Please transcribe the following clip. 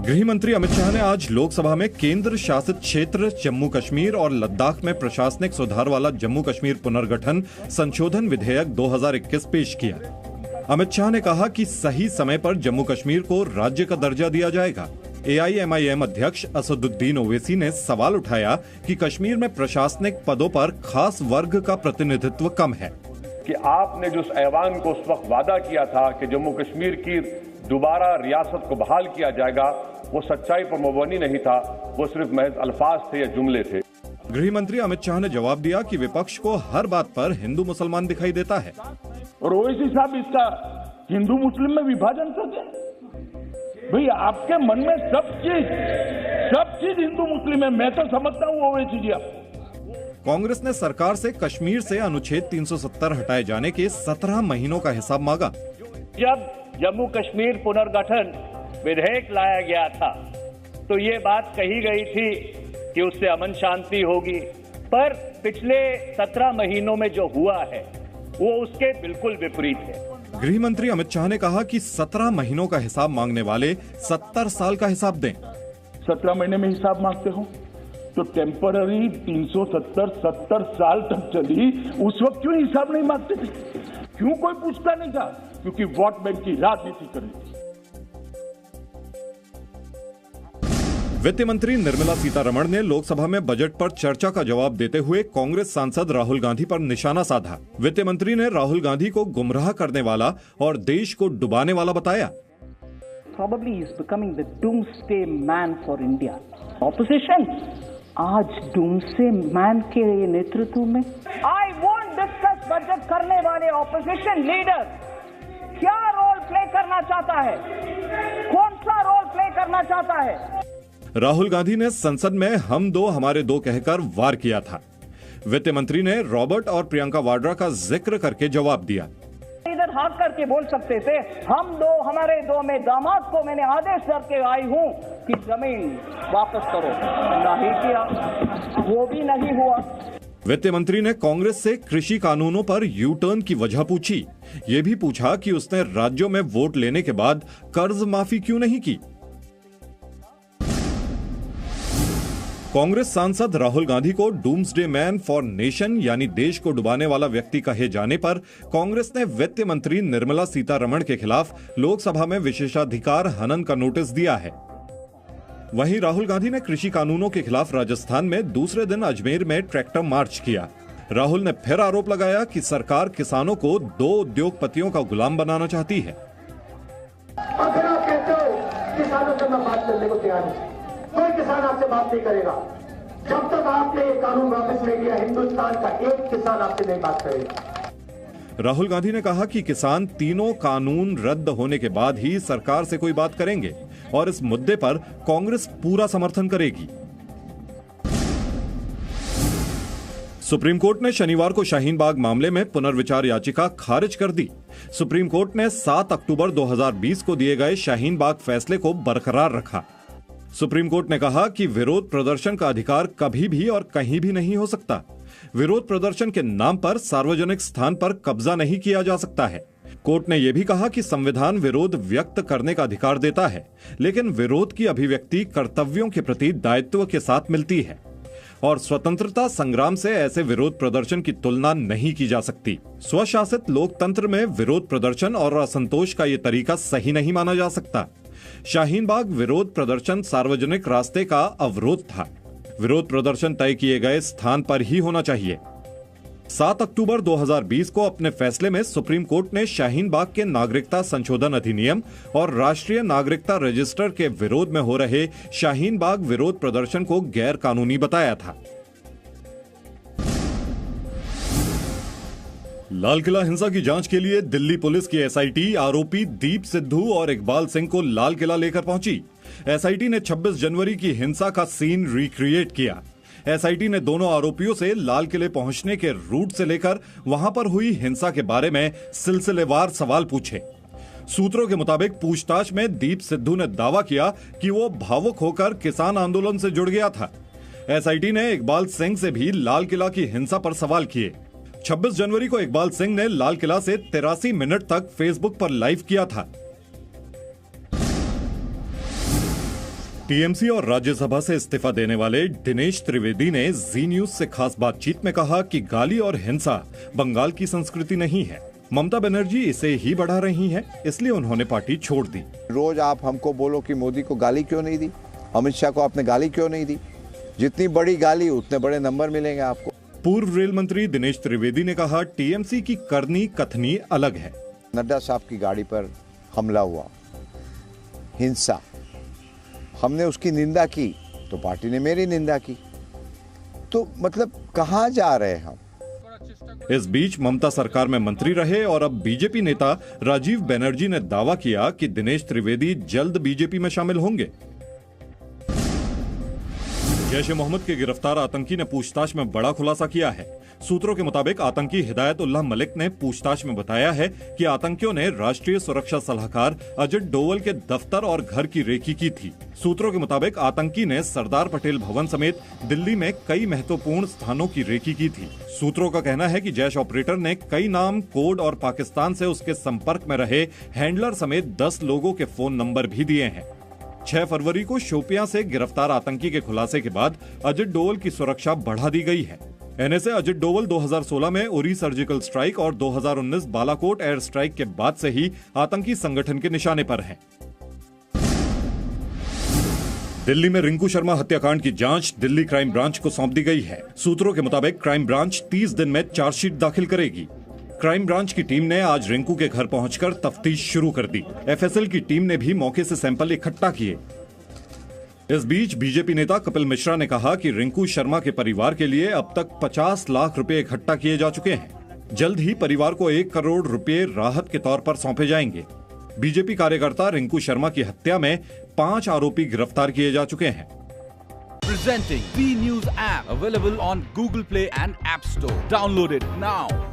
गृह मंत्री अमित शाह ने आज लोकसभा में केंद्र शासित क्षेत्र जम्मू कश्मीर और लद्दाख में प्रशासनिक सुधार वाला जम्मू कश्मीर पुनर्गठन संशोधन विधेयक 2021 पेश किया। अमित शाह ने कहा कि सही समय पर जम्मू कश्मीर को राज्य का दर्जा दिया जाएगा। AIMIM अध्यक्ष असदुद्दीन ओवैसी ने सवाल उठाया कि कश्मीर में प्रशासनिक पदों पर खास वर्ग का प्रतिनिधित्व कम है। कि आपने जो ऐवान को उस वक्त वादा किया था कि जम्मू कश्मीर की दोबारा रियासत को बहाल किया जाएगा, वो सच्चाई पर मबनी नहीं था, वो सिर्फ महज अल्फाज थे या जुमले थे। गृह मंत्री अमित शाह ने जवाब दिया कि विपक्ष को हर बात पर हिंदू मुसलमान दिखाई देता है और ओवैसी साहब इसका हिंदू मुस्लिम में विभाजन करते। भाई आपके मन में सब चीज हिंदू मुस्लिम है, मैं तो समझता हूँ ओवैसी जी। कांग्रेस ने सरकार से कश्मीर से अनुच्छेद 370 हटाए जाने के 17 महीनों का हिसाब मांगा। जब जम्मू कश्मीर पुनर्गठन विधेयक लाया गया था तो ये बात कही गई थी कि उससे अमन शांति होगी, पर पिछले 17 महीनों में जो हुआ है वो उसके बिल्कुल विपरीत है। गृह मंत्री अमित शाह ने कहा कि 17 महीनों का हिसाब मांगने वाले 70 साल का हिसाब दें। 17 महीने में हिसाब मांगते हो तो टेम्पररी 370 साल तक चली, उस वक्त क्यों हिसाब नहीं मांगते थे? क्यों कोई पूछता नहीं था? क्योंकि वोट बैंक की राजनीति कर रही थी। वित्त मंत्री निर्मला सीतारमण ने लोकसभा में बजट पर चर्चा का जवाब देते हुए कांग्रेस सांसद राहुल गांधी पर निशाना साधा। वित्त मंत्री ने राहुल गांधी को गुमराह करने वाला और देश को डुबाने वाला बताया। Probably is becoming the doomsday man for India. Opposition आज doomsday man के नेतृत्व में I won't discuss बजट करने वाले ऑपोजिशन लीडर क्या रोल प्ले करना चाहता है, कौन सा रोल प्ले करना चाहता है। राहुल गांधी ने संसद में हम दो हमारे दो कहकर वार किया था। वित्त मंत्री ने रॉबर्ट और प्रियंका वाड्रा का जिक्र करके जवाब दिया। इधर हाथ करके बोल सकते थे हम दो हमारे दो में दामाद को मैंने आदेश करके आई हूं कि जमीन वापस करो, नहीं किया, वो भी नहीं हुआ। वित्त मंत्री ने कांग्रेस से कृषि कानूनों पर यू टर्न की वजह पूछी। ये भी पूछा कि उसने राज्यों में वोट लेने के बाद कर्ज माफी क्यों नहीं की। कांग्रेस सांसद राहुल गांधी को डूम्सडे मैन फॉर नेशन यानी देश को डुबाने वाला व्यक्ति कहे जाने पर कांग्रेस ने वित्त मंत्री निर्मला सीतारमण के खिलाफ लोकसभा में विशेषाधिकार हनन का नोटिस दिया है। वहीं राहुल गांधी ने कृषि कानूनों के खिलाफ राजस्थान में दूसरे दिन अजमेर में ट्रैक्टर मार्च किया। राहुल ने फिर आरोप लगाया कि सरकार किसानों को दो उद्योगपतियों का गुलाम बनाना चाहती है। अगर आप कहते हो किसानों से मैं बात करने को तैयार हूं, कोई किसान आपसे बात नहीं करेगा जब तक आपने ये कानून वापस ले लिया। हिंदुस्तान का एक किसान आपसे नहीं बात करेगा। राहुल गांधी ने कहा कि किसान तीनों कानून रद्द होने के बाद ही सरकार से कोई बात करेंगे और इस मुद्दे पर कांग्रेस पूरा समर्थन करेगी। सुप्रीम कोर्ट ने शनिवार को शाहीन बाग मामले में पुनर्विचार याचिका खारिज कर दी। सुप्रीम कोर्ट ने 7 अक्टूबर 2020 को दिए गए शाहीन बाग फैसले को बरकरार रखा। सुप्रीम कोर्ट ने कहा कि विरोध प्रदर्शन का अधिकार कभी भी और कहीं भी नहीं हो सकता। विरोध प्रदर्शन के नाम पर सार्वजनिक स्थान पर कब्जा नहीं किया जा सकता है। कोर्ट ने यह भी कहा कि संविधान विरोध व्यक्त करने का अधिकार देता है, लेकिन विरोध की अभिव्यक्ति कर्तव्यों के प्रति दायित्व के साथ मिलती है और स्वतंत्रता संग्राम से ऐसे विरोध प्रदर्शन की तुलना नहीं की जा सकती। स्वशासित लोकतंत्र में विरोध प्रदर्शन और असंतोष का यह तरीका सही नहीं माना जा सकता। शाहीन बाग विरोध प्रदर्शन सार्वजनिक रास्ते का अवरोध था। विरोध प्रदर्शन तय किए गए स्थान पर ही होना चाहिए। 7 अक्टूबर 2020 को अपने फैसले में सुप्रीम कोर्ट ने शाहीन बाग के नागरिकता संशोधन अधिनियम और राष्ट्रीय नागरिकता रजिस्टर के विरोध में हो रहे शाहीन बाग विरोध प्रदर्शन को गैर कानूनी बताया था। लाल किला हिंसा की जांच के लिए दिल्ली पुलिस की एसआईटी आरोपी दीप सिद्धू और इकबाल सिंह को लाल किला लेकर पहुंची। एसआईटी ने 26 जनवरी की हिंसा का सीन रिक्रिएट किया। एसआईटी ने दोनों आरोपियों से लाल किले पहुंचने के रूट से लेकर वहां पर हुई हिंसा के बारे में सिलसिलेवार सवाल पूछे। सूत्रों के मुताबिक पूछताछ में दीप सिद्धू ने दावा किया कि वो भावुक होकर किसान आंदोलन से जुड़ गया था। एसआईटी ने इकबाल सिंह से भी लाल किला की हिंसा पर सवाल किए। 26 जनवरी को इकबाल सिंह ने लाल किला से 83 मिनट तक फेसबुक पर लाइव किया था। टीएमसी और राज्यसभा से इस्तीफा देने वाले दिनेश त्रिवेदी ने जी न्यूज से खास बातचीत में कहा कि गाली और हिंसा बंगाल की संस्कृति नहीं है। ममता बनर्जी इसे ही बढ़ा रही हैं, इसलिए उन्होंने पार्टी छोड़ दी। रोज आप हमको बोलो कि मोदी को गाली क्यों नहीं दी, अमित शाह को आपने गाली क्यों नहीं दी। जितनी बड़ी गाली उतने बड़े नंबर मिलेंगे आपको। पूर्व रेल मंत्री दिनेश त्रिवेदी ने कहा, टीएमसी की करनी कथनी अलग है। नड्डा साहब की गाड़ी पर हमला हुआ, हिंसा, हमने उसकी निंदा की तो पार्टी ने मेरी निंदा की, तो मतलब कहां जा रहे हैं हम। इस बीच ममता सरकार में मंत्री रहे और अब बीजेपी नेता राजीव बनर्जी ने दावा किया कि दिनेश त्रिवेदी जल्द बीजेपी में शामिल होंगे। जैश ए मोहम्मद के गिरफ्तार आतंकी ने पूछताछ में बड़ा खुलासा किया है। सूत्रों के मुताबिक आतंकी हिदायतुल्लाह मलिक ने पूछताछ में बताया है कि आतंकियों ने राष्ट्रीय सुरक्षा सलाहकार अजित डोवल के दफ्तर और घर की रेकी की थी। सूत्रों के मुताबिक आतंकी ने सरदार पटेल भवन समेत दिल्ली में कई महत्वपूर्ण स्थानों की रेकी की थी। सूत्रों का कहना है कि जैश ऑपरेटर ने कई नाम, कोड और पाकिस्तान से उसके संपर्क में रहे हैंडलर समेत 10 लोगों के फोन नंबर भी दिए हैं। 6 फरवरी को शोपियां से गिरफ्तार आतंकी के खुलासे के बाद अजित डोवल की सुरक्षा बढ़ा दी गई है। एनएसए अजित डोवल 2016 में उरी सर्जिकल स्ट्राइक और 2019 बालाकोट एयर स्ट्राइक के बाद से ही आतंकी संगठन के निशाने पर है। दिल्ली में रिंकू शर्मा हत्याकांड की जांच दिल्ली क्राइम ब्रांच को सौंप दी गई है। सूत्रों के मुताबिक क्राइम ब्रांच 30 दिन में चार्जशीट दाखिल करेगी। क्राइम ब्रांच की टीम ने आज रिंकू के घर पहुंचकर तफ्तीश शुरू कर दी। एफएसएल की टीम ने भी मौके से सैंपल इकट्ठा किए। इस बीच बीजेपी नेता कपिल मिश्रा ने कहा कि रिंकू शर्मा के परिवार के लिए अब तक 50 लाख रुपए इकट्ठा किए जा चुके हैं। जल्द ही परिवार को 1 करोड़ रुपए राहत के तौर पर सौंपे जाएंगे। बीजेपी कार्यकर्ता रिंकू शर्मा की हत्या में 5 आरोपी गिरफ्तार किए जा चुके हैं। Presenting B News app available on Google Play and App Store. Download it now.